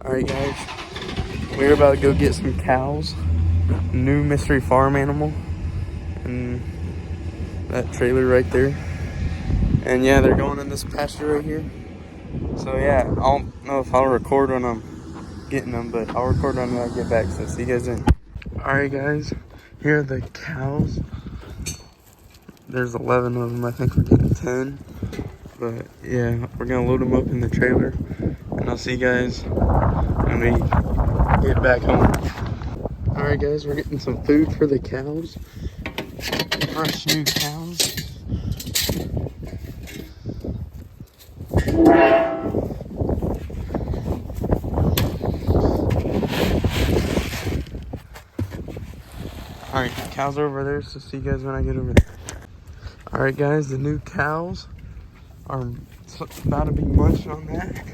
Alright guys, we're about to go get some cows. New mystery farm animal. And that trailer right there. And yeah, they're going in this pasture right here. So yeah, I don't know if I'll record when I'm getting them, but I'll record when I get back. So see you guys then. Alright guys, here are the cows. There's 11 of them. I think we're getting 10. But yeah, we're gonna load them up in the trailer. And I'll see you guys when we get back home. Alright guys, we're getting some food for the cows. Fresh new cows. Alright, the cows are over there, so see you guys when I get over there. Alright guys, the new cows are about to be munching on that.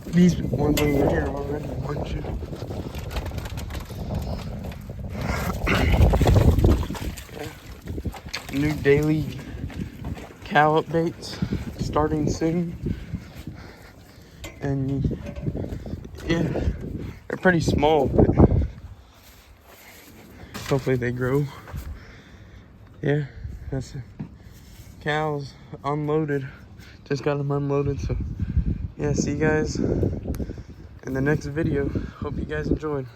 These ones over here are already munching. New daily cow updates starting soon. And yeah, they're pretty small, but hopefully they grow. Yeah, that's it. Cows unloaded. Just got them unloaded. So yeah, see you guys in the next video. Hope you guys enjoyed.